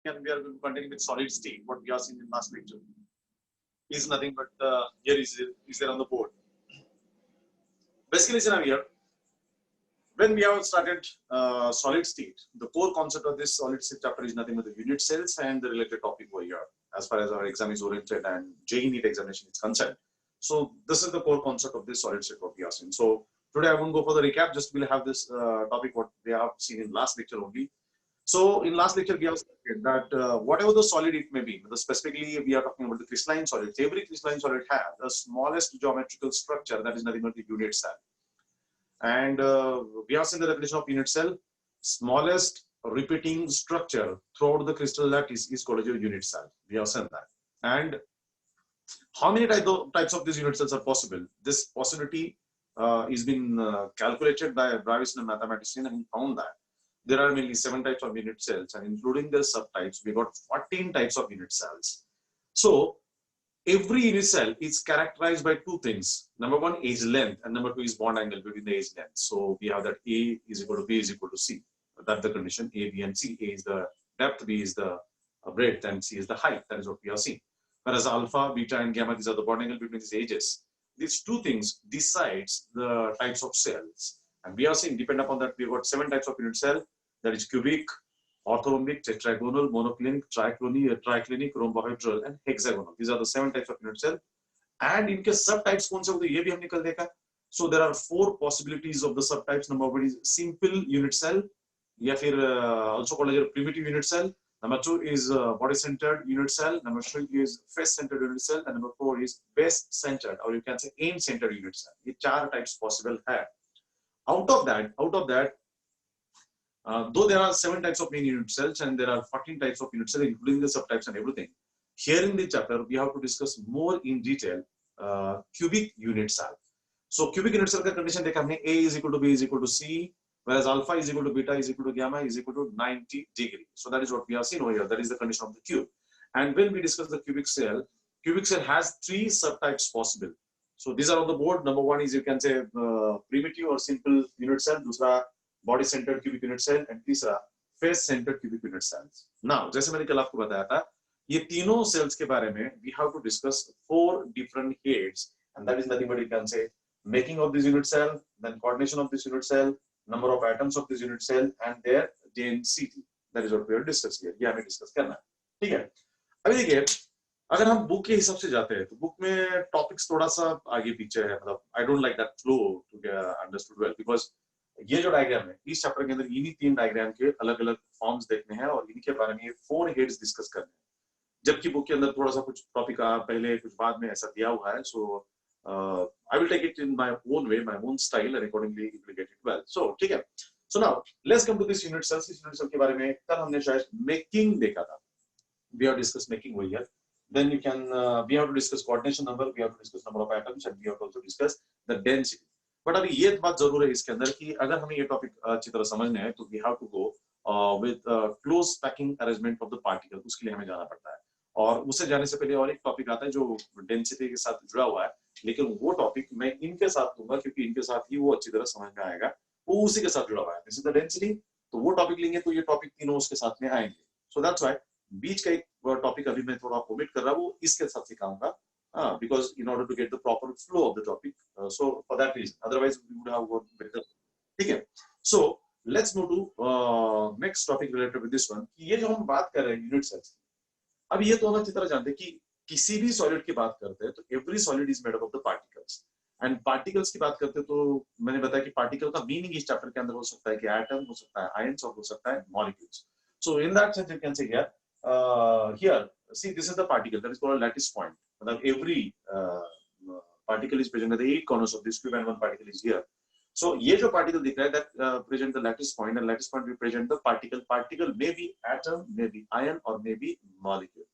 and we are continuing with solid state. What we are seeing in last lecture is nothing but here is there on the board. Basically, here when we have started solid state, the core concept of this solid state chapter is nothing but the unit cells and the related topic over here, as far as our exam is oriented and JEE NEET examination is concerned. So this is the core concept of this solid state what we are seeing. So today I won't go for the recap, just we'll have this topic what we have seen in last lecture only. So in last lecture we have stated that whatever the solid it may be, specifically we are talking about the crystalline solids. Every crystalline solid has the smallest geometrical structure, that is nothing but the unit cell. And we have seen the definition of unit cell. Smallest repeating structure throughout the crystal lattice is called a unit cell. We have seen that. And how many types of these unit cells are possible? This possibility is been calculated by a Bravison mathematician, and he found that there are mainly 7 types of unit cells, and including the subtypes, we got 14 types of unit cells. So every unit cell is characterized by 2 things. Number 1 is length, and number 2 is bond angle between the edge length. So we have that A is equal to B is equal to C. That's the condition. A, B, and C. A is the depth, B is the breadth, and C is the height. That is what we are seeing. Whereas alpha, beta, and gamma, these are the bond angle between these edges. These 2 things decides the types of cells. And we are seeing, depend upon that, we have got 7 types of unit cell. That is cubic, orthorhombic, tetragonal, monoclinic, triclinic, rhombohedral, and hexagonal. These are the 7 types of unit cell. And in case subtypes कौन से होते हैं ये भी हम निकल देखा. So there are 4 possibilities of the subtypes. Number 1 is simple unit cell, या फिर also called as primitive unit cell. Number 2 is body-centered unit cell. Number 3 is face-centered unit cell, and number 4 is base-centered, or you can say end-centered unit cell. ये 4 types possible है. Out of that, though there are 7 types of main unit cells and there are 14 types of unit cells, including the subtypes and everything. Here in the chapter, we have to discuss more in detail cubic unit cell. So cubic unit cell का condition देखा हमने, A is equal to B is equal to C, whereas alpha is equal to beta is equal to gamma is equal to 90 degrees. So that is what we have seen over here. That is the condition of the cube. And when we discuss the cubic cell has 3 subtypes possible. So these are on the board. Number 1 is, you can say, primitive or simple unit cell. दूसरा body-centered cubic unit cell, and तीसरा face-centered cubic unit cells. Now, जैसे मैंने कल आपको बताया था, ये तीनों cells के बारे में we have to discuss 4 different heads, and that is nothing but, you can say, making of this unit cell, then coordination of this unit cell, number of atoms of this unit cell, and their density. That is what we will discuss here. ये हमें discuss करना है. ठीक है? अभी देखिए, अगर हम बुक के हिसाब से जाते हैं तो बुक में टॉपिक्स थोड़ा सा आगे पीछे है. मतलब I don't like that flow to get understood well, because ये जो डायग्राम है इस चैप्टर के अंदर इन्हीं 3 डायग्राम के अलग-अलग फॉर्म्स देखने हैं और इन्हीं के बारे में ये 4 हेड्स डिस्कस करने हैं. जबकि बुक के अंदर थोड़ा सा कुछ टॉपिक पहले कुछ बाद में ऐसा दिया हुआ है. So I will take it in my own way, my own style, and accordingly you will get it well. So ठीक है. So now let's come to this unit cells. इस यूनिट सेल के बारे में कल हमने शायद मेकिंग देखा था. We have discuss making over here. Then you can we have to discuss coordination number, we have to discuss number of atoms, and we have to also discuss the density. But अभी ये बात जरूर है इसके अंदर कि अगर हमें ये टॉपिक अच्छी तरह समझना है तो we have to go with close packing arrangement of the particle. उसके लिए हमें जाना पड़ता है, और उससे जाने से पहले और एक टॉपिक आता है जो डेंसिटी के साथ जुड़ा हुआ है, लेकिन वो टॉपिक मैं इनके साथ लूंगा क्योंकि इनके साथ ही वो अच्छी तरह समझ में आएगा. वो उसी के साथ जुड़ा हुआ है. This is the density. तो वो टॉपिक लेंगे तो ये टॉपिक तीनों उसके साथ में आएंगे. सो दैट्स व्हाई बीच का एक टॉपिक अभी मैं थोड़ा ओमिट कर रहा हूँ, वो इसके साथ सिखाऊंगा. Because in order to get the proper flow of the topic, so for that reason, otherwise we would have worked better. ठीक है. So let's move to next topic related with this one. कि ये जो हम बात कर रहे हैं यूनिट सेल्स की, अब ये तो हम अच्छी तरह जानते हैं कि किसी भी सॉलिड की बात करते हैं तो every solid is made up of the particles. And particles की बात करते हैं तो मैंने बताया कि पार्टिकल का मीनिंग इस चैप्टर के अंदर हो सकता है कि एटम, हो सकता है आयंस, और हो सकता है molecules. So in that sense you can से here see, this is the particle that is called a lattice point. Every particle is present at the 8 corners of this cube, and one particle is here. So ये जो particle दिख रहा है that present the lattice point, and lattice point represent the particle. Particle may be atom, may be ion, or may be molecule.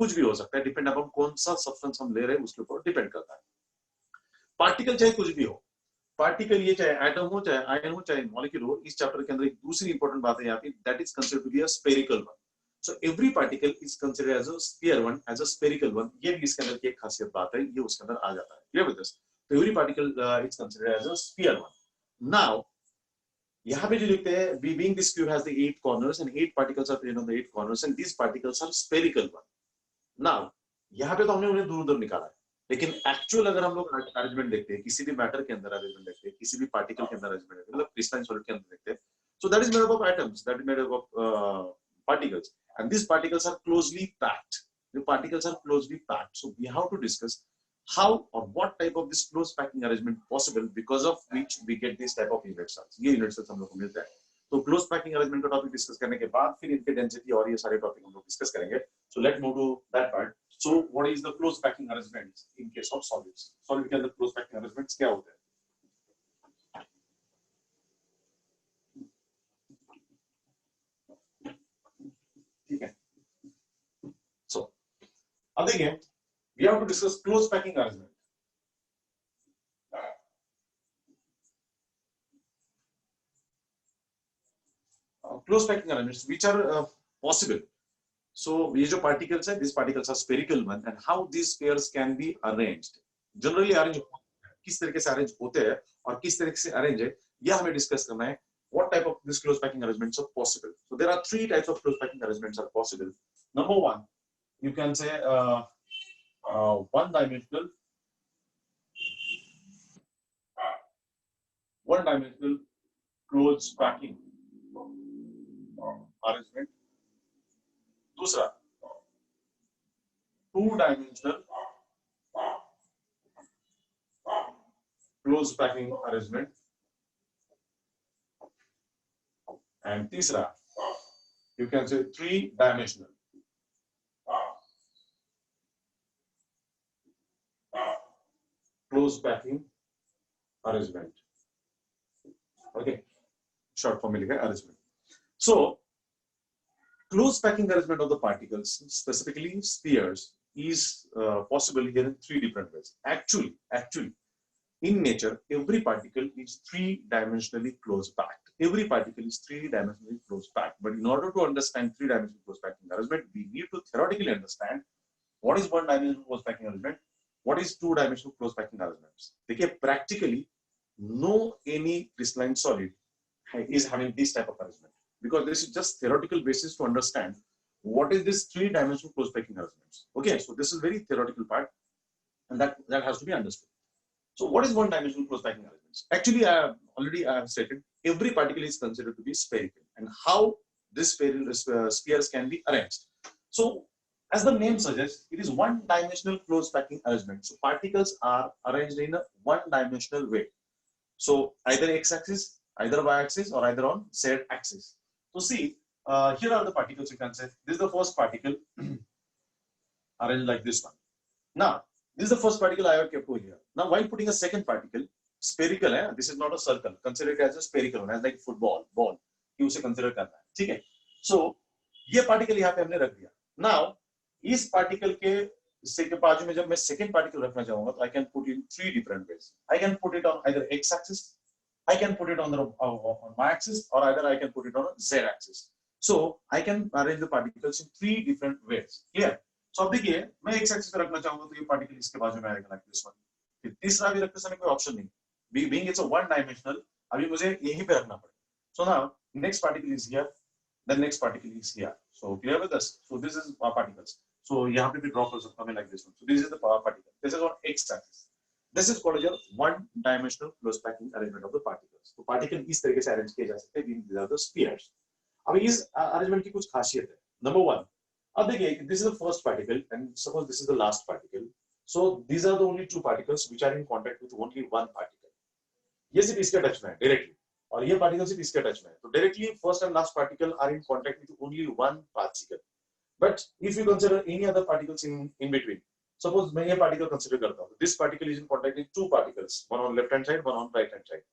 कुछ भी हो सकता है, depend upon कौन सा substance हम ले रहे हैं उसके ऊपर depend करता है. Particle चाहे कुछ भी हो, particle ये चाहे atom हो, चाहे ion हो, चाहे molecule हो, इस चैप्टर के अंदर एक दूसरी important बात है यहाँ पे, that is considered to be a spherical one. So every particle is considered as a sphere one, as a spherical one. ये भी इसके अंदर की एक खासियत बात है, ये उसके अंदर आ जाता है. Clear with this? So every particle is considered as a sphere one. Now यहाँ पे जो लिखते हैं being this cube has the 8 corners and 8 particles are present on the 8 corners and these particles are spherical one. Now यहाँ पे तो हमने उन्हें दूर दूर निकाला है, लेकिन एक्चुअल अगर हम लोग अरेंजमेंट देखते हैं, किसी भी मैटर के अंदर अरेंजमेंट देखते हैं, किसी भी पार्टिकल के अंदर अरेंजमेंट देखते हैं, मतलब क्रिस्टलाइन सॉलिड के अंदर देखते हैं, so that is made up of atoms, that is made up of particles, and these particles are closely packed. The particles are closely packed, so we have to discuss how or what type of this close packing arrangement possible, because of which we get this type of unit cells. ये unit cells हम लोग को मिलता है. तो close packing arrangement का topic discuss करने के बाद फिर इनके डेंसिटी और ये सारे टॉपिक हम लोग डिस्कस करेंगे. So let's move to that part. So what is the close packing arrangement in case of solids? Solid के अंदर close packing arrangements क्या होते हैं? ठीक है. So अब देखिए, we have to discuss close packing arrangement. Close packing arrangements which are possible. So ये जो particles है, these particles are spherical one, and how these pairs can be arranged. Generally arrange किस तरीके से arrange होते हैं और किस तरीके से arrange है, यह हमें discuss करना है. What type of this close packing arrangements are possible? So there are 3 types of close packing arrangements are possible. Number 1, you can say one-dimensional close packing arrangement. दूसरा, two-dimensional close packing arrangement. And तीसरा, you can say three-dimensional close packing arrangement. Okay, short form लिखा है arrangement. So close packing arrangement of the particles, specifically spheres, is possible here in 3 different ways. Actually, in nature, every particle is 3-dimensionally close packed. Every particle is 3-dimensionally close packed. But in order to understand 3-dimensional close packing arrangement, we need to theoretically understand what is 1-dimensional close packing arrangement, what is 2-dimensional close packing arrangements. देखिए, practically, no any crystalline solid is having this type of arrangement, because this is just theoretical basis to understand what is this 3-dimensional close packing arrangements. Okay, so this is very theoretical part, and that has to be understood. So what is 1-dimensional close packing arrangements? Actually, I have stated every particle is considered to be spherical, and how this spheres can be arranged. So as the name suggests, it is 1-dimensional close packing arrangement. So particles are arranged in a 1-dimensional way. So either x-axis, either y-axis, or either on z-axis. So see, here are the particles. You can say this is the first particle arranged like this one. Now this is the first particle I have kept over here. Now while putting a second particle, spherical है, this is not a circle, consider it as a spherical one, as like football ball, कि उसे consider करना है, ठीक है. So ये particle यहाँ पे हमने रख दिया. Now इस particle के बाजू में जब मैं second particle रखना चाहूँगा, तो I can put it in 3 different ways. I can put it on either x-axis, I can put it on the on y-axis, or either I can put it on a z-axis. So I can arrange the particles in 3 different ways. Clear? So अब देखिए, मैं x-axis पे रखना चाहूँगा तो ये particle इसके बाजू में आएगा like this one. फिर तीसरा भी रखते समय कोई option नहीं. Being it's a 1-dimensional, अभी मुझे यहीं पे रखना पड़ेगा. So now next particle is here, the next particle is here. So clear with us? So this is our particles. So यहाँ पे भी draw कर सकता हूँ like this one. So this is the particle. This is on x-axis. This is called your 1-dimensional close packing arrangement of the particles. तो particle इस तरीके से arrange किए जा सकते हैं. These are the spheres. अब इस arrangement की कुछ खासियत है. Number 1. अब देखिए, this is the first particle, and suppose this is the last particle. So these are the only 2 particles which are in contact with only one particle. ये सिर्फ इसके टच में है directly, और ये particle सिर्फ इसके टच में है. तो directly first and last particle are in contact with only one particle. But if you consider any other particles in between, suppose मैं ये particle consider करता हूँ. This particle is in contact with 2 particles, one on left hand side, one on right hand side.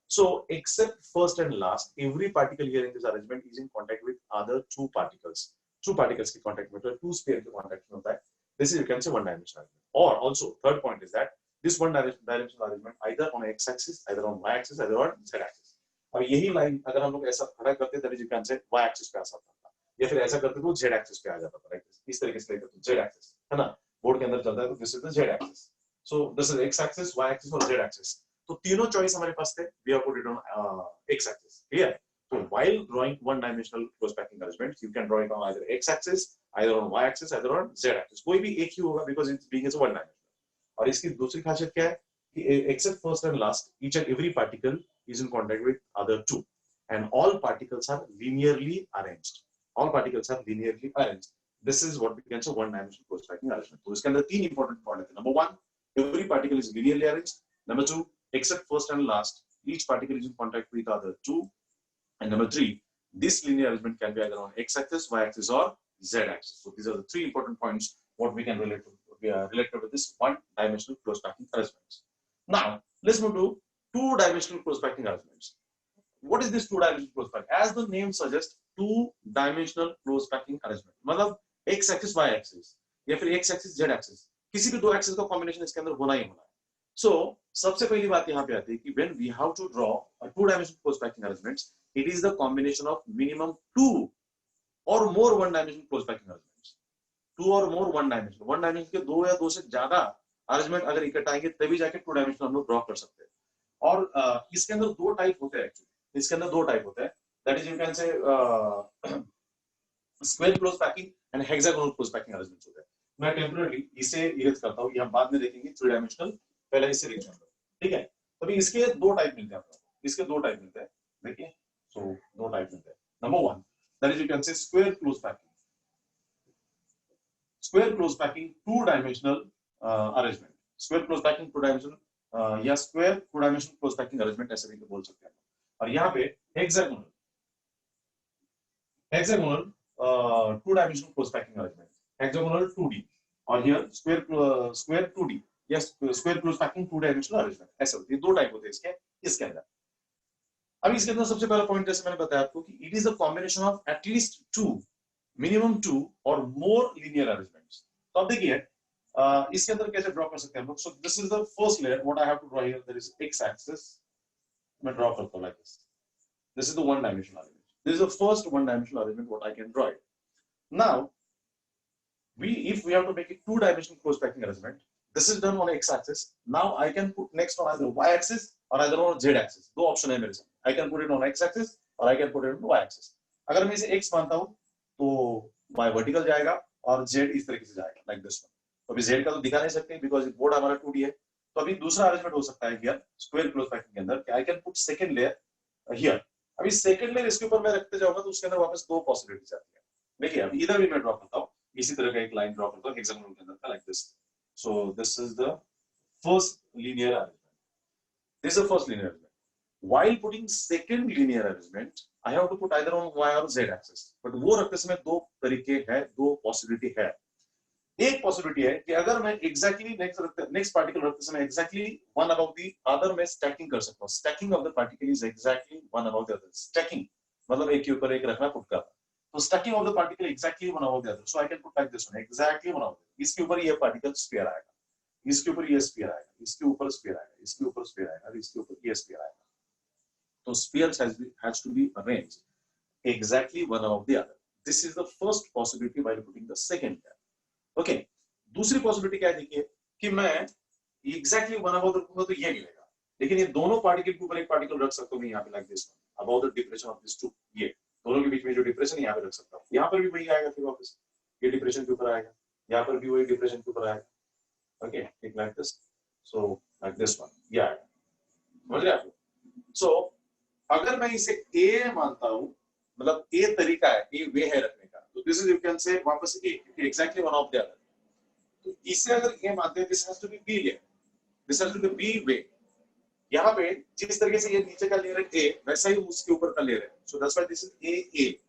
So except first and last, every particle here in this arrangement is in contact with other 2 particles. 2 particles की contact में, 2 sphere के contact में होता है. This is, you can say, 1-dimensional arrangement. Or also third point is that this 1-dimensional arrangement either on x-axis, either on y-axis, either on z-axis. अब यही line अगर हम लोग ऐसा खड़ा करते, that is, you can say, y-axis पे आ सकता था, या फिर ऐसा करते तो z-axis पे आ जाता था, right? इस तरीके से लेकर तो z-axis है ना, बोर्ड के अंदर चलता है तो this is the z-axis. So this is x-axis, y-axis और z-axis. तो तीनों चॉइस हमारे पास थे, we have put it on X axis, clear. So while drawing one-dimensional close packing arrangement, you can draw it on either x-axis, either on y-axis, either on z-axis. कोई भी एक ही होगा because it's being as one dimensional. और इसकी दूसरी खासियत क्या है कि except first and last, each and every particle is in contact with other two, and all particles are linearly arranged. All particles are linearly arranged. This is what we can say one-dimensional close packing arrangement. तो इसके अंदर तीन important point है. Number one, every particle is linearly arranged. Number two, except first and last, each particle is in contact with other two. And number three, this linear arrangement can be either on x-axis, y-axis, or z-axis. So these are the three important points what we can relate to with this one-dimensional close packing arrangements. Now let's move to two-dimensional close packing arrangements. What is this two-dimensional close packing? As the name suggests, two-dimensional close packing arrangement. मतलब x-axis, y-axis, या फिर x-axis, z-axis, किसी भी दो axis का combination इसके अंदर होना ही होना है. So सबसे पहली बात यहाँ पे आती है कि when we have to draw a two-dimensional close packing arrangements, it is the combination of minimum two or more one-dimensional close packing arrangements. Two or more one-dimensional. One-dimensional के दो या दो से ज्यादा arrangement अगर इकट्ठा आएंगे तभी जाके two-dimensional हम लोग draw कर सकते हैं. और इसके अंदर दो टाइप होते हैं एक्चुअली. इसके अंदर दो टाइप होते हैं. That is you can say square close packing and hexagonal close packing arrangements होते हैं. मैं टेम्पररी इसे इरेज करता हूँ. ये हम बाद में देखेंगे थ्री डायमेंशनल. पहले इसे लिख लेंगे, ठीक है. तभी इसके दो टाइप मिलते हैं आपको. इसके दो टाइप मिलते हैं, देखिए. सो दो टाइप मिलते हैं. Number one, that is you can say square close packing. Square close packing two dimensional arrangement. Square close packing two dimensional या square two dimensional close packing arrangement ऐसे भी बोल सकते हैं. और यहाँ पे hexagonal two dimensional close packing arrangement, hexagonal 2D. और here square 2D. Yes, square close packing two dimensional arrangement. ऐसे होती है. दो टाइप होते हैं इसके अंदर. अभी इसके अंदर सबसे पहला पॉइंट जैसे मैंने बताया आपको कि it is a combination of at least two, minimum two or more linear arrangements. तो अब देखिए इसके अंदर कैसे ड्रॉ कर सकते हैं हम लोग. So this is the first layer. What I have to draw here, there is x-axis. मैं ड्रॉ करता हूँ like this. This is the one-dimensional arrangement. This is the first one-dimensional arrangement what I can draw it. Now, if we have to make it two-dimensional close packing arrangement, this is done on x-axis. Now I can put next on either y-axis or either on z-axis. दो option है मेरे सामने. I can put it on x-axis or I can put it on y-axis. अगर मैं इसे x मानता हूँ तो y वर्टिकल जाएगा और z इस तरीके से जाएगा like this one. तो अभी z का तो दिखा नहीं सकते because बोर्ड हमारा 2D है. तो अभी दूसरा अरेंजमेंट हो सकता है हियर स्क्वायर क्लोज पैकिंग के अंदर कि I can put second layer here. अभी सेकंड लेयर इसके ऊपर मैं रखते जाऊंगा तो उसके अंदर वापस दो पॉसिबिलिटीज आती है. देखिए अभी इधर भी मैं ड्रॉ करता हूँ. इसी तरह का एक लाइन ड्रॉ करता हूँ हेक्सागोनल के अंदर like this. So this is the first linear arrangement. This is the first linear arrangement. While putting second linear arrangement, I have to put either on y or z axis. But वो रखते समय दो तरीके हैं, दो possibility है. एक possibility है कि अगर मैं exactly next particle रखते समय exactly one above the other मैं stacking कर सकता हूँ. Stacking of the particle is exactly one above the other. Stacking मतलब एक के ऊपर एक रखना पुट करना. So stacking of the particle exactly one above the other. So I can put like this one, exactly one above the other. इसके ऊपर ये particle sphere आएगा, इसके ऊपर ये sphere आएगा, इसके ऊपर sphere आएगा, इसके ऊपर sphere आएगा, इसके ऊपर ये sphere आएगा. तो spheres has to be arranged exactly one above the other. This is the first possibility while putting the second layer. Okay. दूसरी possibility क्या है देखिए कि मैं exactly one above the रखूंगा तो ये मिलेगा. लेकिन ये दोनों particle के ऊपर एक particle रख सकता हूँ मैं यहाँ पे like this one, above the depression of these two. ये दोनों के बीच में जो डिप्रेशन यहाँ पे रख सकता हूँ. यहाँ पर भी वही आएगा फिर वापस ये डिप्रेशन के ऊपर आएगा, यहाँ पर भी वही डिप्रेशन के ऊपर आएगा. ओके एक like this. So like this one ये आएगा. समझ रहे आप? सो अगर मैं इसे ए मानता हूँ मतलब ए तरीका है, ए वे है रखने का, तो this is you can say वापस A exactly one of the other. तो इसे अगर ए मानते हैं this has to be B layer, this has to be B way. यहाँ पे जिस तरीके से ये नीचे का लेयर है ए वैसा ही उसके ऊपर का लेयर है. So that's why this is A A.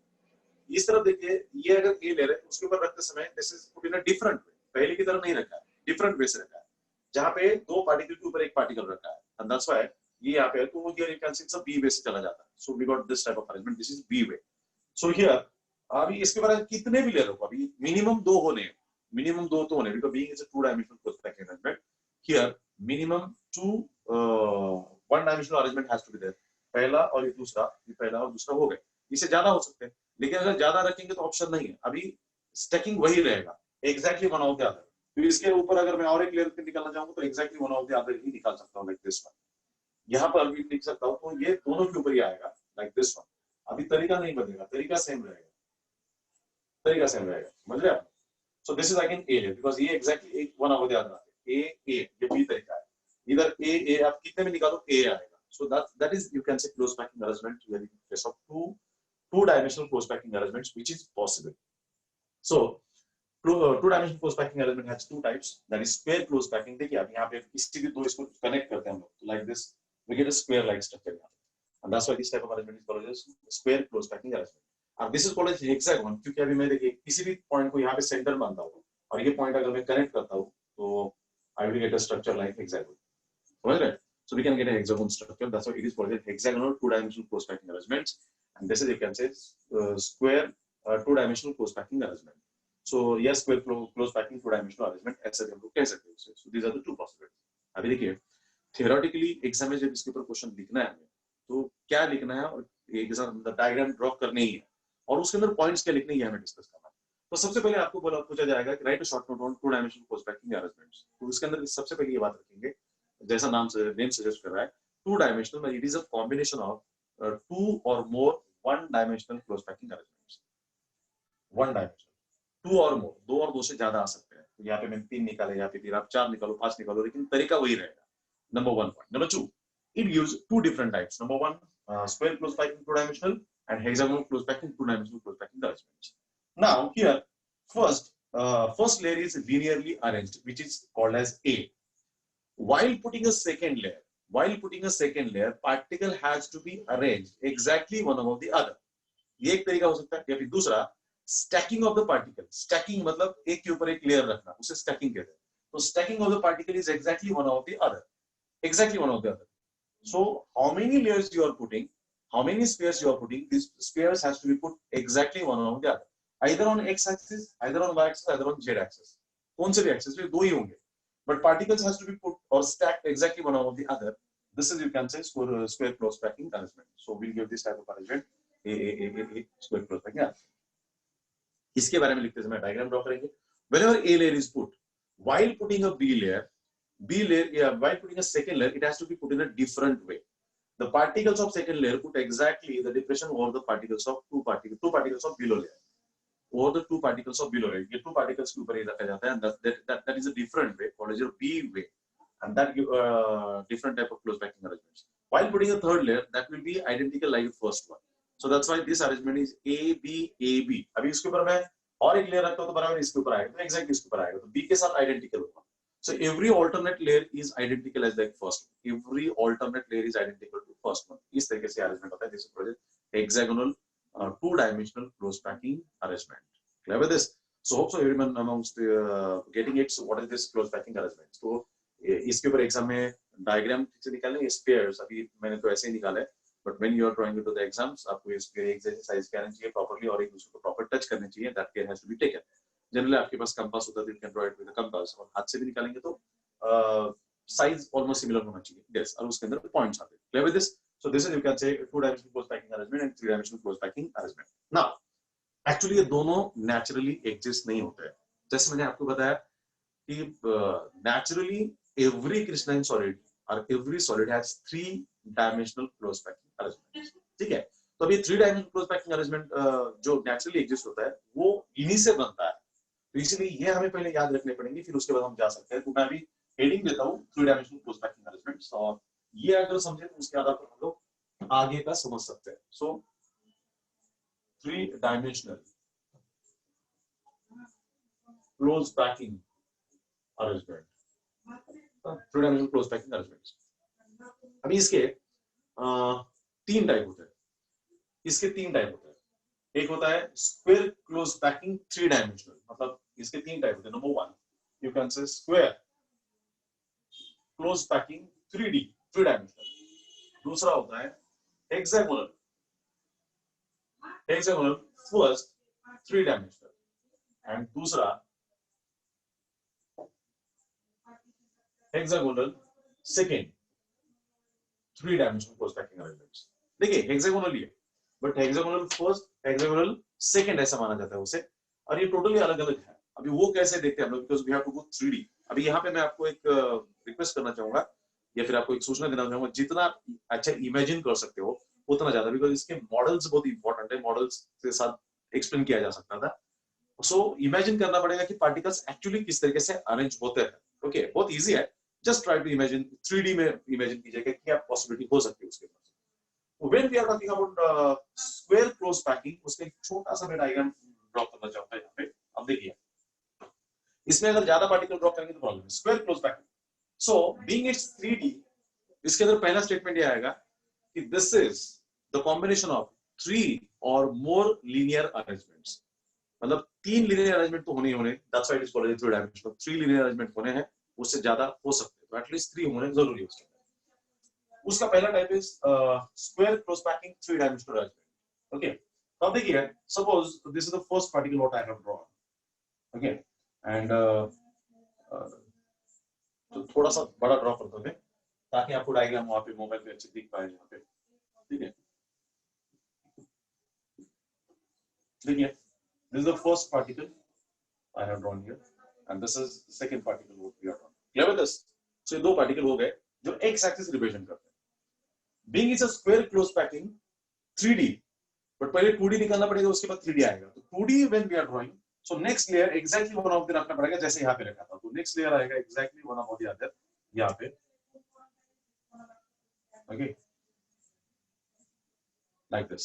इस तरफ देखिए ये अगर ए लेयर है उसके ऊपर रखते समय this is put in a different way. पहले की तरह नहीं रखा है, डिफरेंट वे से रखा है जहाँ पे दो पार्टिकल के ऊपर एक पार्टिकल रखा है. एंड दैट्स व्हाई ये यहाँ पे तो here you can see it's a B way से चला जाता है. So we got this type of arrangement. This is B way. So here अभी इसके बाद कितने भी लेयर हो अभी मिनिमम दो होने, मिनिमम दो तो होने because being is a two dimensional close packing arrangement. Here minimum two one dimensional arrangement has to be there. पहला और ये दूसरा, ये पहला और दूसरा हो गए. इससे ज्यादा हो सकते हैं लेकिन अगर ज्यादा रखेंगे तो ऑप्शन नहीं है. अभी स्टैकिंग वही रहेगा exactly one of the other. तो इसके ऊपर अगर मैं और एक लेयर पे निकालना चाहूंगा तो exactly one of the other ही निकाल सकता हूं लाइक दिस वन. यहाँ पर भी लिख सकता हूँ, तो ये दोनों के ऊपर ही आएगा, लाइक दिस वन। अभी तरीका नहीं बदलेगा, तरीका सेम रहेगा, तरीका सेम रहेगा, समझ रहे आप? सो दिस इज अगेन ए है, बिकॉज ये एग्जैक्टली एक वन आवर याद रखते हैं, ए ये बी तरीका है, इधर ए आप कितने में निकालो ए आएगा। So that is you can से close packing arrangement in case of two dimensional close packing arrangements, which is possible. So two dimensional close packing arrangement has two types, that is square close packing. देखिए अब यहाँ पे किसी भी दो इसको connect करते हैं हम लोग, like this we get a square like structure यहाँ, and that's why this type of arrangement is called as square close packing arrangement. And this is called as hexagon, क्योंकि अभी मैं देखिए किसी भी पॉइंट को यहाँ पे सेंटर मानता हूँ और ये पॉइंट अगर मैं कनेक्ट करता हूँ तो I will get a structure like hexagon, समझ रहे? So we can get a hexagon structure. That's why it is called as hexagonal two-dimensional close packing arrangements. And this is, you can say, square two-dimensional close packing arrangement. So yes, square close packing two-dimensional arrangement, ऐसे हम लोग कह सकते हैं. So these are the two possibilities. अभी देखिए, theoretically exam में जब इसके ऊपर क्वेश्चन लिखना है हमें, तो क्या लिखना है और एग्जाम डायग्राम ड्रॉ करनी ही है और उसके अंदर पॉइंट्स क्या लिखने ही हमें डिस्कस करना है. तो सबसे पहले आपको पूछा जाएगा कि right a short note on to-dimensional close packing arrangements. तो इसके अंदर सबसे पहले ये बात रखेंगे, जैसा नेम सजेस्ट कर रहा है, two dimensional, it is a combination of two or more one dimensional close packing arrangements. One dimensional, two or more, दो और दो से ज्यादा आ सकते हैं. तो यहाँ पे मैंने तीन निकाले, यहाँ पे फिर आप चार निकालो, पांच निकालो, लेकिन तरीका वही रहेगा. Number one point. Number two, it gives two different types. Number one, square close packing two dimensional and hexagonal close packing two dimensional close packing arrangements. Now here first layer is linearly arranged, which is called as A. While putting a second layer, particle has to be arranged exactly one above the other. ये एक तरीका हो सकता है. या फिर दूसरा, stacking of the particle. Stacking मतलब एक के ऊपर एक लेयर रखना, उसे stacking कहते हैं. तो stacking of the particle is exactly one above the other. Exactly one above the other. So how many layers you are putting, how many spheres you are putting, these spheres has to be put exactly one above the other. Either on x axis, either on y axis, either on z axis. कौन से भी axis पे दो ही होंगे. But particles has to be put or stacked exactly one above the other. This is, you can say, square close packing arrangement. So we'll give this type of arrangement a square close packing arrangement. इसके बारे में लिखते समय diagram draw करेंगे. Whenever a layer is put, while putting a while putting a second layer, it has to be put in a different way. The particles of second layer put exactly the depression over the particles of two particles of below layer. Over the two particles of below layer. ये two particles के ऊपर ही रखा जाता है, and that is a different way, called as your B way, and that give different type of close packing arrangements. While putting a third layer, that will be identical like the first one. So that's why this arrangement is A B A B. अभी इसके ऊपर मैं और एक layer रखता हूँ तो बराबर इसके ऊपर आएगा, तो exactly इसके ऊपर आएगा, तो B के साथ identical होगा. So every alternate layer is identical as the first one. Every alternate layer is identical to first one. इस तरीके से arrangement होता है. This is hexagonal two-dimensional close packing arrangement. Clear with this? So hope so everyone amongst getting it. So what is this close packing arrangement? So इसके ऊपर exam में diagram से निकालने ये स्पेयर्स, अभी मैंने तो ऐसे ही निकाला है, but when you are drawing into the exams आपको ये स्पेयर एक जैसे साइज के आने चाहिए प्रॉपर्ली और एक दूसरे को प्रॉपर टच करने चाहिए. That care has to be taken. Generally आपके पास कंपास होता है, you can draw it with a compass, और हाथ से भी निकालेंगे तो साइज ऑलमोस्ट सिमिलर होना चाहिए. यस, और उसके अंदर पॉइंट्स आते हैं. Clear with this? So this is, you can say, two-dimensional close packing arrangement and three-dimensional close packing arrangement. Now, actually ये दोनों naturally exist नहीं होते हैं. जैसे मैंने आपको बताया कि naturally every crystalline solid or every solid has three-dimensional close packing arrangement. ठीक है? तो अभी three-dimensional close packing arrangement जो naturally exist होता है, वो इन्हीं से बनता है. तो इसीलिए ये हमें पहले याद रखने पड़ेंगे, फिर उसके बाद हम जा सकते हैं. तो मैं अभी हेडिंग देता हूँ three-dimensional close packing arrangements, और ये अगर समझे तो उसके आधार पर हम लोग आगे का समझ सकते हैं. So three dimensional close packing arrangement, three dimensional close packing arrangement. अभी इसके तीन टाइप होते हैं. एक होता है square close packing three dimensional, मतलब इसके तीन टाइप होते हैं. Number one, you can say square close packing 3D, three dimensional. दूसरा होता है hexagonal first three dimensional, and दूसरा hexagonal second three dimensional close packing arrangements. देखिए हेक्सागोनल ही है, but hexagonal first hexagonal second ऐसा माना जाता है उसे, और ये टोटली अलग अलग है. अभी वो कैसे देखते हैं हम लोग, because we have to go 3D. अभी यहाँ पे मैं आपको एक रिक्वेस्ट करना चाहूंगा या फिर आपको एक सूचना देना चाहूंगा, जितना अच्छा इमेजिन कर सकते हो उतना ज्यादा, बिकॉज इसके मॉडल्स बहुत इंपॉर्टेंट है, मॉडल्स के साथ एक्सप्लेन किया जा सकता था। सो इमेजिन करना पड़ेगा कि पार्टिकल्स एक्चुअली किस तरीके से अरेंज होते हैं। ओके, बहुत इजी है, just try to imagine, 3D में इमेजिन कीजिएगा क्या पॉसिबिलिटी हो सकती है उसके पास। When we are talking about square close packing, उसका एक छोटा सा मैं डायग्राम ड्रॉ करना चाहूंगा यहाँ पे। अब देखिए, इसमें अगर ज्यादा पार्टिकल ड्रॉ करेंगे तो प्रॉब्लम है। Square close packing, so being it's 3D, इसके अंदर पहला स्टेटमेंट ये आएगा कि this is the combination of 3 और मोर लीनियर अरेंजमेंट्स। मतलब 3 लीनियर अरेंजमेंट तो होने ही होने, that's why it is called 3 dimensional. 3 linear arrangement होने हैं, उससे ज्यादा हो सकते हैं, तो एटलीस्ट 3 होने जरूरी है उसके। उसका पहला type is square close packing 3 dimensional arrangement. Okay, तो अब देखिए, suppose this is the first particle what I have drawn. Okay, and तो थोड़ा सा बड़ा ड्रॉ करता हूं ताकि आपको डायग्राम वहां पे मोबाइल पे अच्छे दिख पाए यहाँ पे। ठीक है, देखिए, this is the first particle I have drawn here, and this is the second particle what we have drawn. Clear with this? So ये दो पार्टिकल हो गए जो x एक्सिस रिप्रेजेंट करते हैं। Being is a square close packing 3D, but पहले 2D निकालना पड़ेगा, उसके बाद 3D आएगा। तो 2D when we are drawing, so next layer exactly one of the रखना पड़ेगा, जैसे यहाँ पे रखा था। तो next layer आएगा exactly one of the other यहाँ पे। Okay, like this.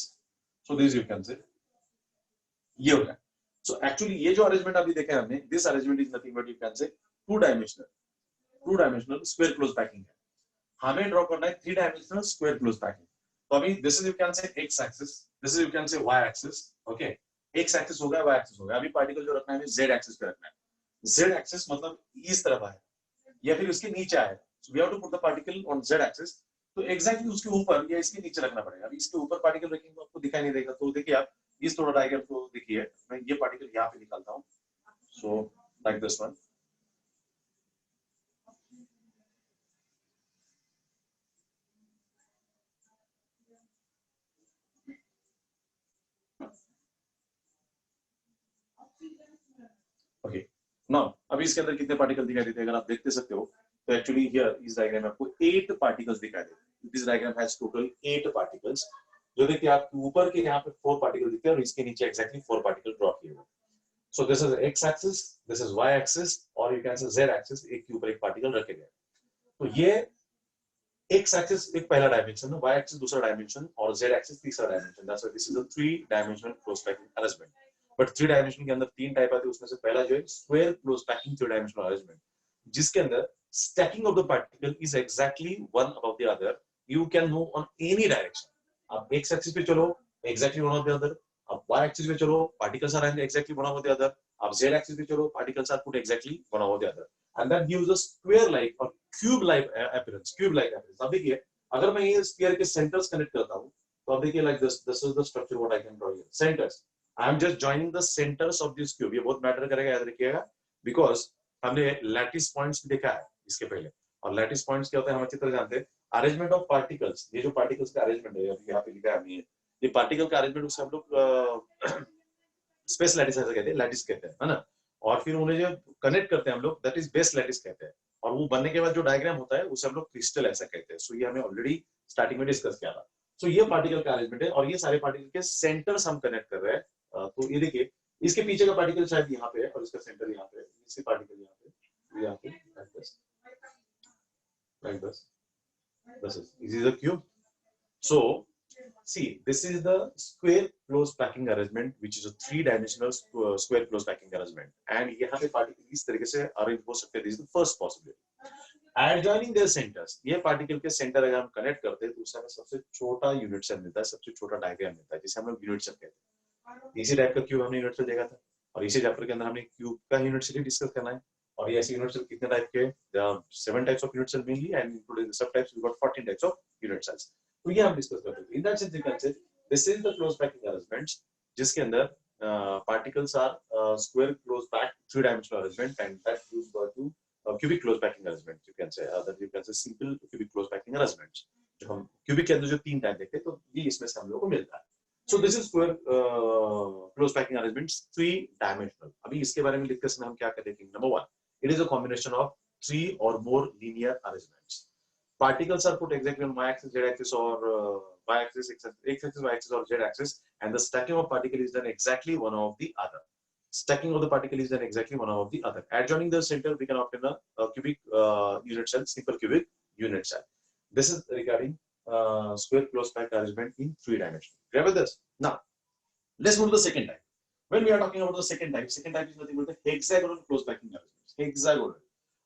So this you can say ये हो गया। So actually ये जो अरेंजमेंट अभी देखा है हमने, this arrangement is nothing but you can say two dimensional square close packing है। हमें ड्रॉ करना है 3 डायमेंशनल स्क्वायर क्लोज पैकिंग। तो अभी दिस इज यू कैन से x axis, this is you can से y axis. Okay, x axis हो गया, y एक्सिस हो गया। अभी पार्टिकल जो रखना है हमें z एक्सिस पे रखना है। z एक्सिस मतलब इस तरफ है या फिर उसके नीचे है। So we have to put the particle on z axis. तो एग्जैक्टली उसके ऊपर या इसके नीचे रखना पड़ेगा। अभी इसके ऊपर पार्टिकल रखेंगे तो आपको दिखाई नहीं देगा। तो देखिए आप इस थोड़ा डायग्राम को देखिए, मैं ये पार्टिकल यहाँ पे निकालता हूँ। सो like this one. Okay, now अभी इसके अंदर कितने पार्टिकल दिखाई देते हैं अगर आप देखते सकते हो, तो एक्चुअली हियर इस डायग्राम में आपको 8 पार्टिकल्स दिखाई देते हैं। This diagram has total 8 particles. जो देखिए आप ऊपर के यहाँ पे 4 पार्टिकल दिखते हैं और इसके नीचे एक्जैक्टली 4 पार्टिकल ड्रॉ किए हुए। So this is x axis, this is y axis, और you can say z axis, एक के ऊपर एक पार्टिकल रखे गए। तो ये x एक्सिस एक पहला डायमेंशन है, y एक्सिस दूसरा डायमेंशन और z एक्सिस तीसरा dimension. That's why this is a 3 dimensional close packing arrangement. But 3 dimension के अंदर 3 टाइप आते हैं, उसमें से पहला जो है square close packing 3 dimensional arrangement, जिसके अंदर stacking of the particle is exactly one above the other. You can move on any direction. आप x एक्सिस पे चलो, exactly one above the other. आप y एक्सिस पे चलो, particles are exactly one above the other. आप z axis पे चलो, particles are put exactly one above the other, and that gives a square like or cube like appearance, cube like appearance. अब देखिए, अगर मैं ये स्फीयर के centres connect करता हूं, तो अब देखिए like this is the structure what I can draw here. Centres, I am just joining the centres of this cube. ये बहुत मैटर करेगा, याद रखिएगा, बिकॉज हमने लैटिस पॉइंट्स देखा है इसके पहले। और लैटिस पॉइंट्स क्या होता है हम अच्छी तरह जानते हैं। अरेंजमेंट ऑफ पार्टिकल्स, ये जो पार्टिकल्स का अरेंजमेंट है अभी यहाँ पे लिखा है हमने, ये पार्टिकल का अरेंजमेंट उसे हम लोग स्पेस लैटिस ऐसा कहते हैं, लैटिस कहते हैं, है ना। और फिर उन्हें जो कनेक्ट करते हैं हम लोग, दैट इज बेस लैटिस कहते हैं। और वो बनने के बाद जो डायग्राम होता है उसे हम लोग क्रिस्टल ऐसा कहते हैं। सो ये हमें ऑलरेडी स्टार्टिंग में डिस्कस किया था। सो ये पार्टिकल का अरेंजमेंट है और ये सारे पार्टिकल के सेंटर्स हम कनेक्ट कर रहे हैं। तो ये देखिए, इसके पीछे का पार्टिकल शायद यहाँ पे है और इसका सेंटर यहाँ पे है। इसी पार्टिकल यहाँ पे like this is a cube. So see, this is the square close packing arrangement, which is a 3-dimensional square close packing arrangement, and यहाँ पे पार्टिकल इस तरीके से अरेंज हो सकते हैं। This is the first possibility. Adjoining their centers, ये particle के सेंटर अगर हम कनेक्ट करते हैं तो उससे हमें सबसे छोटा यूनिट सेल मिलता है, सबसे छोटा डायग्राम मिलता है, जिसे हम लोग यूनिट सेल कहते हैं। इसी टाइप का क्यूब हमने यूनिट सेल देखा था और इसी चैप्टर के अंदर हमने क्यूब का यूनिट सेल डिस्कस करना है। और ये ऐसे यूनिट सेल कितने टाइप के, 7 types of unit cell mainly, and including सब types we got 14 types of unit cells. तो ये हम डिस्कस करते हैं। In that sense you can say this is the close packing arrangements, जिसके अंदर particles are square close pack 3 dimensional arrangement, and that gives birth to cubic close packing arrangement. You can say that you can say simple cubic close packing arrangements. जो हम cubic के अंदर जो 3 type देखते हैं, तो ये इसमें से हम लोगों को मिलता है। So this is square close packing arrangements 3 dimensional. अभी इसके बारे में डिस्कशन हम क्या करेंगे? Number 1, it is a combination of 3 or more linear arrangements. particles are put exactly on y-axis, z-axis, or y-axis, x-axis, y-axis, or z-axis, and the stacking of particle is done exactly one of the other. Stacking of the particle is done exactly one of the other. Adjoining the center, we can obtain a cubic unit cell, simple cubic unit cell. This is regarding square close packed arrangement in 3 dimensions. Clear with this? Now, let's move to the second type. When we are talking about the second type is nothing but the hexagonal close packing arrangements. Hexagonal.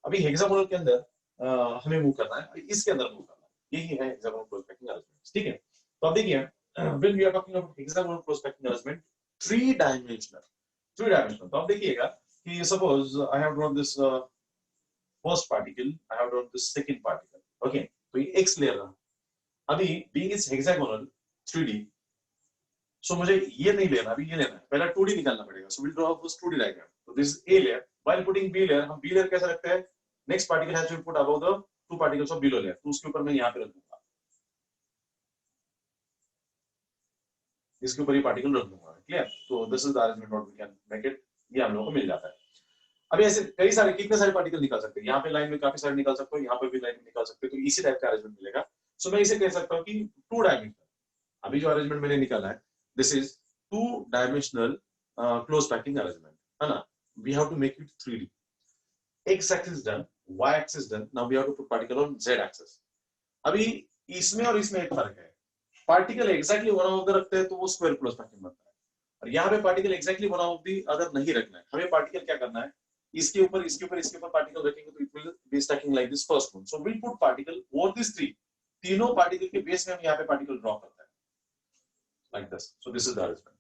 अभी hexagonal के अंदर हमें move करना है, इसके अंदर move करना है, यही है hexagonal close packing arrangements. ठीक है? तो अब देखिए, when we are talking about hexagonal close packing arrangement, 3 dimensional. तो अब देखिएगा कि suppose I have drawn this first particle, I have drawn this second particle. Okay? तो ये X layer रहा. अभी being is hexagonal 3D, so मुझे ये नहीं लेना, अभी ये लेना है, पहला 2D निकालना पड़ेगा. So we'll draw first 2D diagram. So this is A layer. While putting B layer, हम B layer कैसे रखते हैं? Next particle has to be put above the 2 particles of below layer. तो उसके ऊपर मैं यहाँ पे रख दूंगा, इसके ऊपर ये पार्टिकल रख दूंगा. क्लियर? तो this is the arrangement what we can make it. ये हम लोगों को मिल जाता है. अभी ऐसे कई सारे कितने सारे पार्टिकल निकाल सकते हैं, यहाँ पे लाइन में काफी सारे निकाल सकते हो, यहाँ पे भी लाइन में निकाल सकते हो, तो इसी टाइप का अरेंजमेंट मिलेगा. सो मैं इसे कह सकता हूँ कि 2 डायमेंशनल. अभी जो अरेंजमेंट मैंने निकाला है, this is 2 dimensional close packing arrangement, है ना. We have to make it 3D. x axis done, y axis done. Now we have to put particle on z axis. अभी इसमें और इसमें एक फर्क है. Particle exactly one of the रखते हैं तो वो स्क्वायर क्लोज पैकिंग बनता है, और यहाँ पे particle exactly one of the other नहीं रखना है. हमें पार्टिकल क्या करना है, इसके ऊपर इसके ऊपर इसके ऊपर पार्टिकल रखेंगे तो it will be stacking like this first one. So we put particle over this 3. तीनों पार्टिकल के बेस में हम यहाँ पे पार्टिकल ड्रॉ करते हैं like this. So this is the arrangement.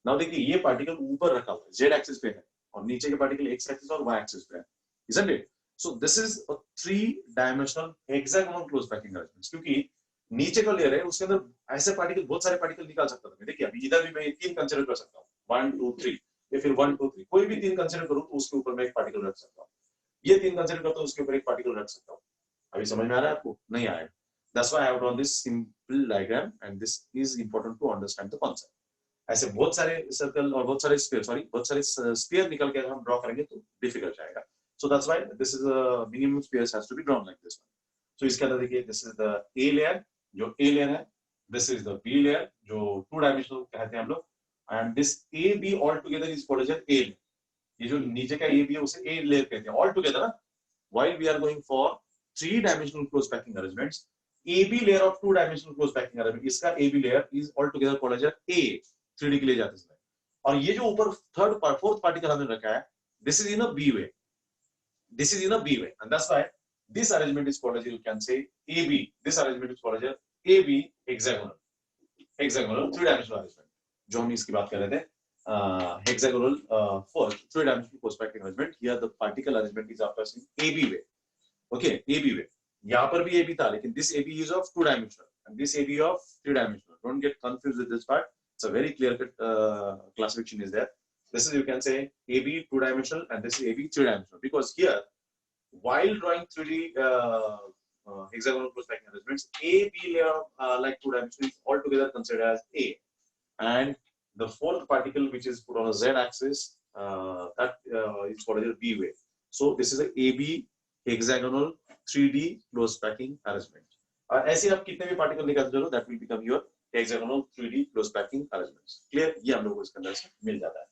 Now देखिए, ये पार्टिकल ऊपर रखा हुआ है, z एक्सिस पे है, और नीचे के पार्टिकल x एक्सिस और y एक्सिस पे है, isn't it? So this is a 3-dimensional hexagonal close packing arrangement. क्योंकि नीचे का लेयर है, उसके अंदर ऐसे पार्टिकल, बहुत सारे पार्टिकल निकाल सकता था. देखिए अभी इधर भी मैं 3 कंसीडर कर सकता हूँ, 1 2 3, या फिर 1 2 3, कोई भी 3 कंसीडर करूँ तो उसके ऊपर मैं एक पार्टिकल रख सकता हूँ. ये 3 कंसीडर करता हूँ, उसके ऊपर एक पार्टिकल रख सकता हूँ. अभी समझ में आ रहा है आपको? नहीं आया? That's why I have drawn this simple diagram, and this is important to understand the concept. ऐसे बहुत सारे सर्कल और बहुत सारे स्फीयर निकल के हम ड्रॉ करेंगे तो डिफिकल्ट जाएगा. So that's why this is a minimum spheres has to be drawn like this one. So इसके अंदर देखिए, this is the A layer, जो A layer है, this is the B layer, जो 2 dimensional कहते हैं हम लोग, and this AB all together is called as A layer. ये जो नीचे का AB है उसे A layer कहते हैं all together ना. While we are going for 3 dimensional close packing arrangements, AB layer of 2 dimensional close packing arrangement, इसका AB layer is all together called as A. 3D के लिए जाते हैं. और ये जो ऊपर फोर्थ पार्टिकल हमने रखा है, this is in a B way. This is in a B way, and that's why this arrangement is called as, you can say, AB. This arrangement is called as AB hexagonal 3-dimensional arrangement. जो हम इसकी बात कर रहे थे, hexagonal first 3-dimensional close packing arrangement. Here the particle arrangement is after AB way. Okay, AB way. यहाँ पर भी AB था, लेकिन this AB is of 2-dimensional and this AB of 3-dimensional. Don't get confused with this part. It's a very clear-cut classification is there. This is, you can say, AB 2-dimensional and this is AB 3-dimensional, because here while drawing 3D hexagonal close packing arrangements, AB layer like 2-dimensional is altogether considered as A, and the fourth particle which is put on a Z axis, that is called as B way. So this is a AB hexagonal 3D close packing arrangement. ऐसे आप कितने भी particle निकालते हो, that will become your hexagonal 3D close packing arrangements. Clear? ये हम लोगों को इसके अंदर से मिल जाता है.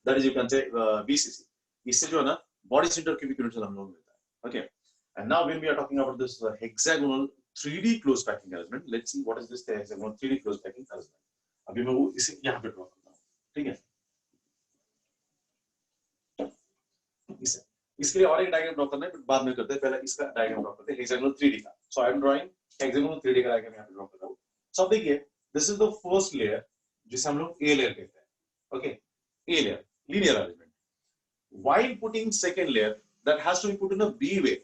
That is, you can say, BCC. इससे जो है ना, body center cubic unit हम लोग मिलता है. Okay. And now when we are talking about this hexagonal 3D close packing arrangement, let's see what is this hexagonal 3D close packing arrangement. अभी मैं वो इसे यहाँ पे ड्रॉ करता हूँ, ठीक है? इसके लिए और एक डायग्राम ड्रॉ करना है, बाद में करते हैं. पहले इसका डायग्राम ड्रॉ करते हैं, hexagonal 3D का. So I am drawing hexagonal 3D का डायग्राम यहाँ पे ड्रॉ कर रहा हूँ. So देखिए, this is the first layer, जिसे हम लोग A layer कहते हैं. Okay, A layer, linear arrangement. While putting second layer, that has to be put in a B way.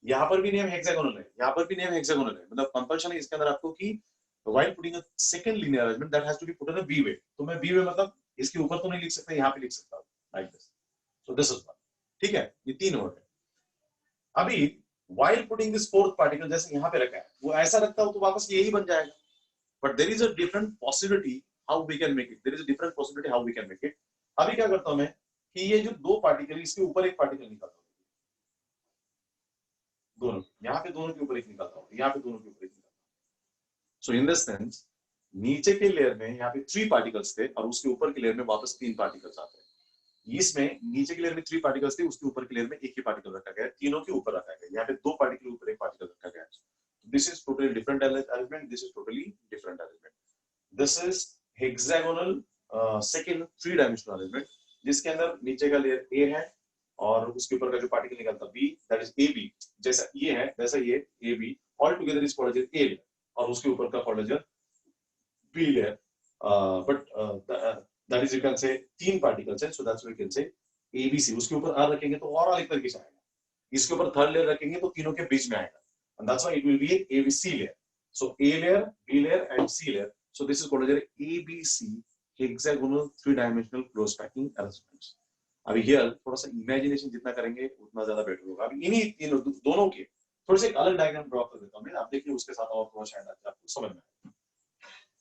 यहाँ पर भी नेम hexagonal है, यहाँ पर भी नेम hexagonal है. मतलब कंपल्शन है इसके अंदर आपको कि while putting a second linear arrangement, that has to be put in a B way. तो मैं B way मतलब इसके ऊपर तो नहीं लिख सकता, यहाँ पे लिख सकता हूँ like this. So this is one. ठीक है, ये 3 वर्ड है. अभी while putting this fourth particle, जैसे यहाँ पे रखा है, वो ऐसा रखता हूँ तो वापस यही बन जाएगा. But there is a different possibility how we can make it. There is a different possibility how we can make it. अभी क्या करता हूँ मैं कि ये जो 2 पार्टिकल, इसके ऊपर एक पार्टिकल निकालता हूँ. दोनों, यहाँ पे दोनों के ऊपर एक निकलता होगा, यहाँ पे दोनों के ऊपर एक निकलता। सो इन दिस सेंस नीचे के लेयर में यहाँ पे 3 पार्टिकल्स थे और उसके ऊपर के लेयर में वापस 3 पार्टिकल्स आते हैं। इसमें नीचे के लेयर में 3 पार्टिकल्स थे, उसके ऊपर के लेयर में एक ही पार्टिकल रखा गया है, तीनों के ऊपर रखा गया है। यहाँ पे 2 पार्टिकल ऊपर एक पार्टिकल रखा गया है। This is totally different arrangement, this is totally different arrangement. This is hexagonal second 3 dimensional arrangement, जिसके अंदर नीचे का लेयर ए है और उसके ऊपर का जो पार्टिकल निकलता B, that is A B. जैसा ये है वैसा ये A B, all together is called as A layer, और उसके ऊपर का called as B layer. But that is you can say 3 particles है, so that's why you can say A B सी। उसके ऊपर आर रखेंगे तो और अलग तरीके से आएगा, इसके ऊपर थर्ड लेयर रखेंगे तो तीनों के बीच में आएगा, and that's why it will be A B C layer. So A layer, B layer and C layer, so this is called as A B C hexagonal 3 dimensional close packing arrangements. अभी here थोड़ा सा imagination जितना करेंगे उतना ज्यादा better होगा। अभी इन्हीं तीनों दोनों के थोड़े से एक अलग डायग्राम ड्रॉ कर देता हूं मैं, आप देखिए उसके साथ और थोड़ा शायद आपको समझ में आए।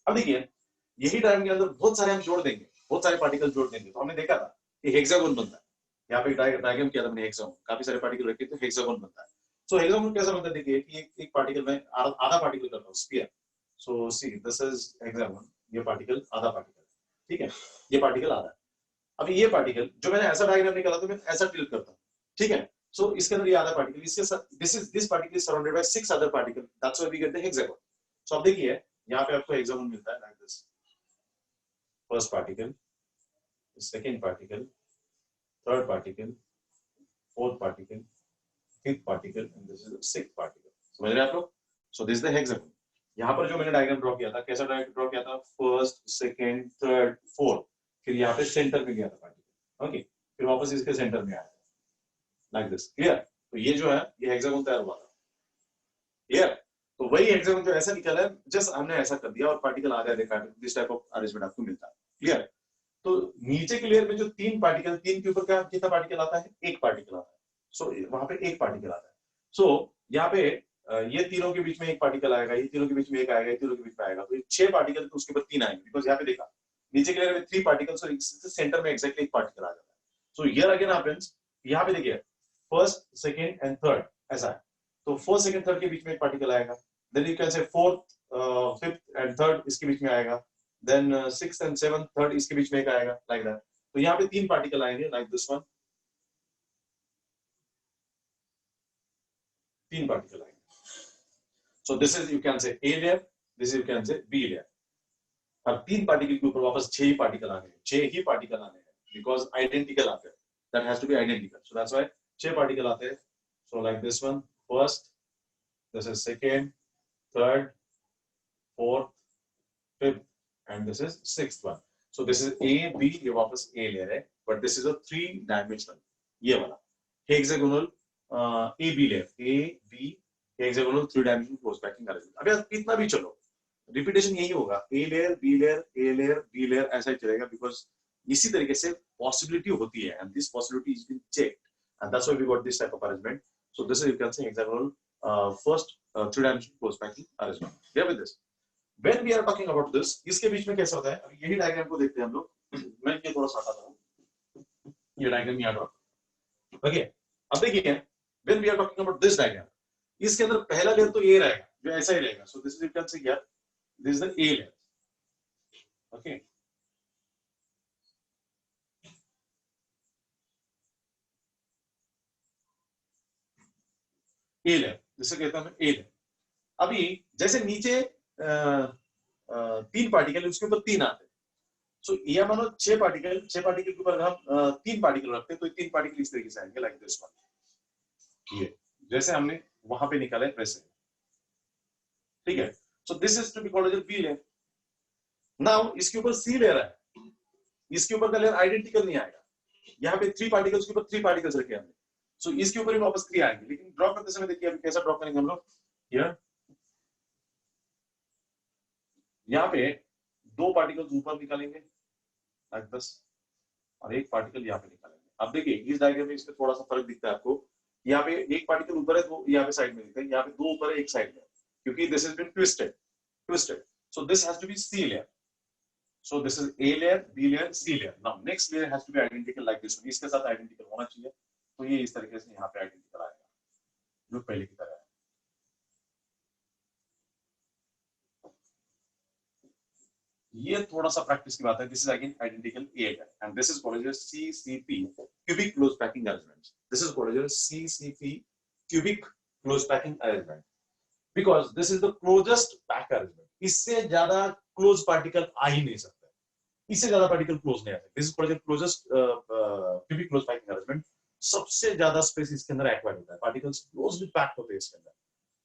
अब देखिए यही डायग्राम के अंदर बहुत सारे हम जोड़ देंगे, बहुत सारे पार्टिकल जोड़ देंगे, तो हमने देखा था कि हेक्सागोन बनता है। यहाँ पे डायग्राम किया था मैंने हेक्सागोन, काफी सारे पार्टिकल रखे तो हेक्सागोन बनता है। सो हेक्सागोन कैसा बनता है, देखिए कि एक पार्टिकल में आधा पार्टिकल करता हूँ sphere. So see this is hexagon, ये पार्टिकल आधा पार्टिकल, ठीक है, ये पार्टिकल आधा। अभी ये पार्टिकल जो मैंने ऐसा डायग्राम निकाला तो मैं ऐसा टिल्ट करता हूँ, ठीक है। सो इसके अंदर ये आधा पार्टिकल, इसके साथ this particle is surrounded by 6 other particle, that's why we get the hexagon. सो अब देखिए यहाँ पे आपको हेक्सागोन मिलता है like this, first particle, second particle, third particle, fourth particle, fifth particle and this is the sixth particle. समझ रहे हैं आप लोग? So this is the hexagon. यहाँ पर जो मैंने डायग्राम ड्रॉ किया था, कैसा डायग्राम ड्रॉ किया था, फर्स्ट सेकंड थर्ड फोर्थ, फिर यहाँ पे सेंटर में गया था पार्टिकल, ओके, फिर वापस इसके सेंटर में आया लाइक दिस, क्लियर। तो ये जो है ये हेक्सागोन तैयार हुआ था, क्लियर। तो वही हेक्सागोन जो ऐसा निकला है, जस्ट हमने ऐसा कर दिया और पार्टिकल आ गया, देखा दिस टाइप ऑफ अरेंजमेंट आपको मिलता है, क्लियर। तो नीचे के लेयर में जो 3 पार्टिकल, 3 के ऊपर का कितना पार्टिकल आता है, एक पार्टिकल आता है। सो वहां पे एक पार्टिकल आता है। सो यहाँ पे ये तीनों के बीच में एक पार्टिकल आएगा, ये तीनों के बीच में एक आएगा, ये तीनों के बीच में आएगा, तो ये 6 पार्टिकल तो उसके ऊपर 3 आएंगे, बिकॉज यहाँ पे देखा नीचे के लेयर में 3 पार्टिकल्स और सेंटर में एक्जैक्टली एक पार्टिकल आ जाता है। सो हियर अगेन हैपेंस, यहाँ पे देखिए फर्स्ट सेकंड एंड थर्ड ऐसा है, तो फर्स्ट सेकंड थर्ड के बीच में एक पार्टिकल आएगा, then you can say fourth fifth and third इसके बीच में आएगा, then sixth and seventh third इसके बीच में एक आएगा लाइक दैट। तो यहाँ पे 3 पार्टिकल आएंगे लाइक दिस वन, 3 पार्टिकल आएंगे। So this is you can say A layer, this you can say B layer. अब 3 पार्टिकल के ऊपर वापस 6 ही पार्टिकल आने हैं, 6 ही पार्टिकल आने हैं, बिकॉज आइडेंटिकल आते हैं, that has to be identical, so that's why 6 particle आते हैं। So like this one first, this is second, third, fourth, fifth and this is sixth one. So this is A B, ये वापस A layer है, but this is a 3 dimensional, ये वाला hexagonal A B layer, A B hexagonal 3 dimensional close packing arrangement. अभी आप कितना भी चलो रिपीटेशन यही होगा, ए layer B layer A layer B layer ऐसा ही चलेगा, बिकॉज इसी तरीके से पॉसिबिलिटी होती है, and this possibility is been checked, and that's why we got this type of arrangement. So this is you can say hexagonal first 3 dimensional close packing arrangement. Clear with this? When we are talking about this, इसके बीच में कैसा होता है, अभी यही diagram को देखते हैं हम लोग। मैं ये थोड़ा सा हटाता हूं, ये डायग्राम यहाँ ड्रॉ, ओके। अब देखिए when we are talking about this diagram, इसके अंदर पहला लेयर तो ये रहेगा, जो ऐसा ही रहेगा। सो दिस इज यू कैन से here this is the A layer, okay. A layer, जिसे कहता हूं A layer। अभी जैसे नीचे 3 पार्टिकल, उसके ऊपर 3 आते हैं, सो ये मानो 6 पार्टिकल, 6 पार्टिकल के ऊपर हम 3 पार्टिकल रखते हैं, तो 3 पार्टिकल इस तरीके से आएंगे लाइक दिस वन, ये जैसे हमने वहां पे निकाला है वैसे, ठीक है। So this is to be called as B layer. Now इसके ऊपर सी लेयर है, इसके ऊपर का लेयर आइडेंटिकल नहीं आएगा, यहाँ पे 3 पार्टिकल्स के ऊपर 3 पार्टिकल्स रखे हमने, सो इसके ऊपर भी वापस 3 आएंगे, लेकिन ड्रॉ करते समय देखिए अभी कैसा ड्रॉ करेंगे हम लोग। हियर यहाँ पे 2 पार्टिकल्स ऊपर निकालेंगे लाइक दिस, और एक पार्टिकल यहाँ पे निकालेंगे। अब देखिए इस डायग्राम में इसमें थोड़ा सा फर्क दिखता है आपको, यहाँ पे एक पार्टिकल ऊपर है, दो यहाँ पे साइड में दिखता है, यहाँ पे 2 ऊपर है, एक साइड में, क्योंकि this has been twisted, so this has to be C layer. So this is A layer, B layer, C layer. Now next layer has to be identical like this one. इसके साथ identical होना चाहिए, तो ये इस तरीके से यहाँ पे identical आएगा। जो पहले की तरह है। ये थोड़ा सा प्रैक्टिस की बात है. This is again identical A and this is called as CCP cubic close packing arrangement. This is called as CCP cubic close packing arrangement because this is the closest pack arrangement. इससे ज्यादा close particle आ ही नहीं सकते, इससे ज्यादा particle close नहीं आ सकते. This is called as closest cubic close packing arrangement. सबसे ज्यादा स्पेस इसके अंदर एक्वायर होता है, पार्टिकल्स क्लोजली पैक होते हैं इसके अंदर.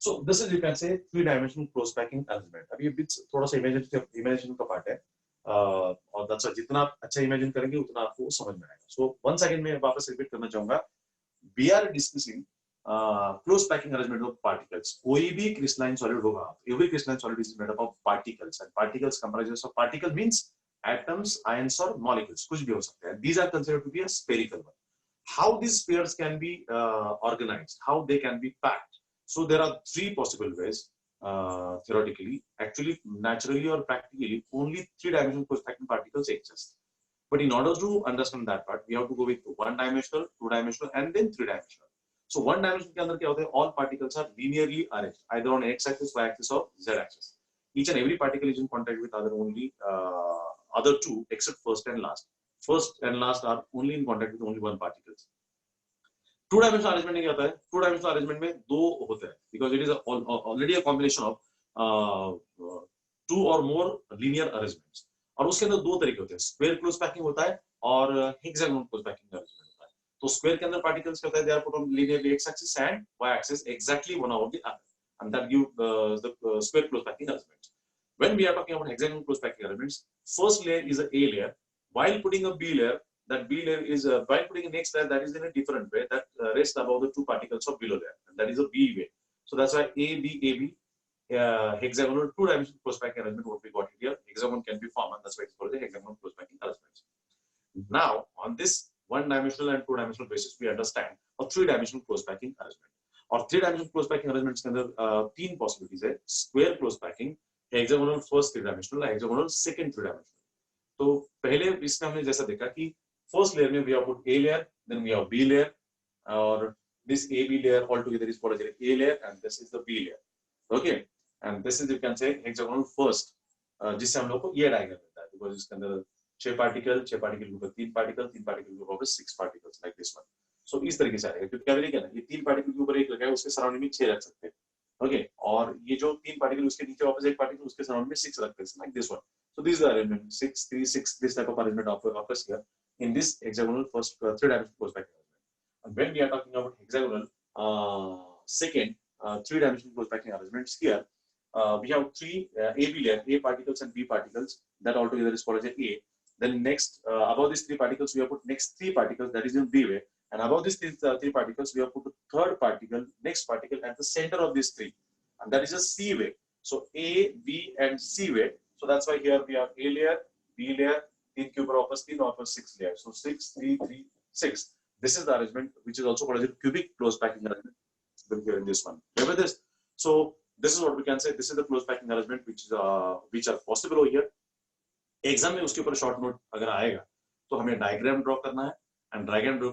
So this is, you can say, 3-dimensional close packing arrangement. अभी ये थोड़ा सा इमेजिनेशन का पार्ट है, और that's जितना अच्छा इमेजिन करेंगे उतना आपको समझ में आएगा. So once again मैं वापस रिपीट करना चाहूंगा, we are discussing close packing arrangement of particles. कोई भी crystalline solid होगा, every crystalline solid is made up of particles, and particles comprises of particle means atoms, ions or molecules, कुछ भी हो सकते हैं. These are considered to be a spherical one. How these spheres can be organized, how they can be packed. So there are 3 possible ways, theoretically. Actually, naturally or practically, only 3-dimensional close packing particles exist. But in order to understand that part, we have to go with 1-dimensional, 2-dimensional, and then 3-dimensional. So 1-dimensional के अंदर क्या होता है? All particles are linearly arranged, either on x-axis, y-axis, or z-axis. Each and every particle is in contact with other 2, except first and last. First and last are only in contact with only one particle. 2-dimensional arrangement में क्या होता है? 2-dimensional arrangement में 2 होते हैं, because it is already a combination of 2 or more linear arrangements. और उसके अंदर 2 तरीके होते हैं, square close packing होता है और hexagonal close packing arrangement होता है. तो square के अंदर particles क्या होता है? They are put on linearly x-axis and y-axis exactly one over the other, and that give the square close packing arrangement. When we are talking about hexagonal close packing arrangements, first layer is a layer. While putting a B layer, that B layer is while putting a next layer that is in a different way, that rests above the 2 particles of below layer, and that is a B way. So that's why AB hexagonal 2-dimensional close packing arrangement what we got here. Hexagon can be formed, and that's why it's called the hexagonal close packing arrangement. Now on this 1-dimensional and 2-dimensional basis, we understand a 3-dimensional close packing arrangement. और 3-dimensional close packing arrangements के अंदर 3 possibilities है: square close packing, hexagonal first 3-dimensional, hexagonal second 3-dimensional. तो पहले इसमें हमने जैसा देखा कि first layer में we have put A layer, then we have B layer, or this AB layer altogether is called A layer, and this is the B layer. Okay, and this is, you can say, hexagonal first, जिससे हम लोग को ये diagram मिलता है, because इसके अंदर 6 particle के ऊपर 3 पार्टिकल के ऊपर 6 particles, like this one. So इस तरीके से आएगा, क्योंकि क्या है, ये 3 पार्टिकल के ऊपर एक लगा है, उसके सराउंडिंग में 6 रख सकते हैं. Okay, और ये जो 3 पार्टिकल उसके नीचे वापस एक पार्टिकल उसके सराउंडिंग में 6 रखते हैं, like this one. So this is the arrangement, 6 3 6, this type of arrangement occurs here in this hexagonal first 3-dimensional close packing arrangement. And when we are talking about hexagonal second 3-dimensional close packing arrangements, here we have 3 AB layer, A particles and B particles, that altogether is called as A. Then next above these 3 particles we have put next 3 particles, that is in B way, and above these 3 particles we have put the third particle, next particle at the center of these 3, and that is a C way. So A, B and C way. So that's why here we have A layer, B layer, 3 के ऊपर वापस 3 और 6 layer. So 6 3 3 6. This is the arrangement which is also called as a cubic close packing arrangement. Here in this one. Remember this. So this is what we can say. This is the close packing arrangement which are possible over here. Exam में उसके ऊपर short note अगर आएगा तो हमें diagram draw करना है, and diagram draw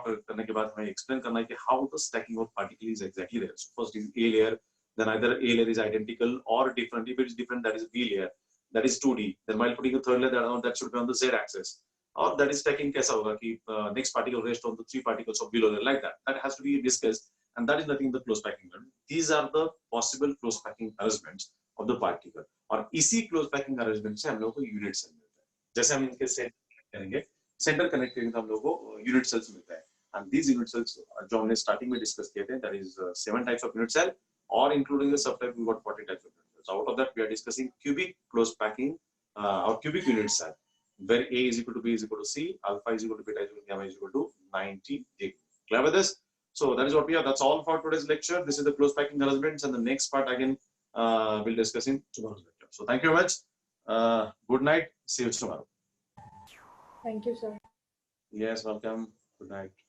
करने के बाद हमें एक्सप्लेन करना है कि how the stacking of particle is exactly there. So first is A layer, then either A layer is identical or different. If it is different, that is B layer, that is 2D. Then while putting the third layer, that should be on the Z axis. Or that is stacking कैसा होगा कि next particle rest on the 3 particles of below layer, like that. That has to be discussed, and that is nothing but close packing. These are the possible close packing arrangements of the particle. और इसी close packing arrangement से हम लोगों को unit cell मिलता है. जैसे हम इनके सेंटर कनेक्ट करेंगे तो हम लोगों को unit cells मिलता है. And these unit cells जो हमने स्टार्टिंग में डिस्कस किए थे, that is 7 types of unit cell, or including the subtype we got 40 types of unit cells. So out of that we are discussing cubic close packing or cubic unit cell, where A is equal to B is equal to C, alpha is equal to beta is equal to gamma is equal to 90 degree. Clear with this? So that is what we have. That's all for today's lecture. This is the close packing arrangements, and the next part again we'll discuss in tomorrow's lecture. So thank you very much. Good night. See you tomorrow. Thank you, sir. Yes, welcome. Good night.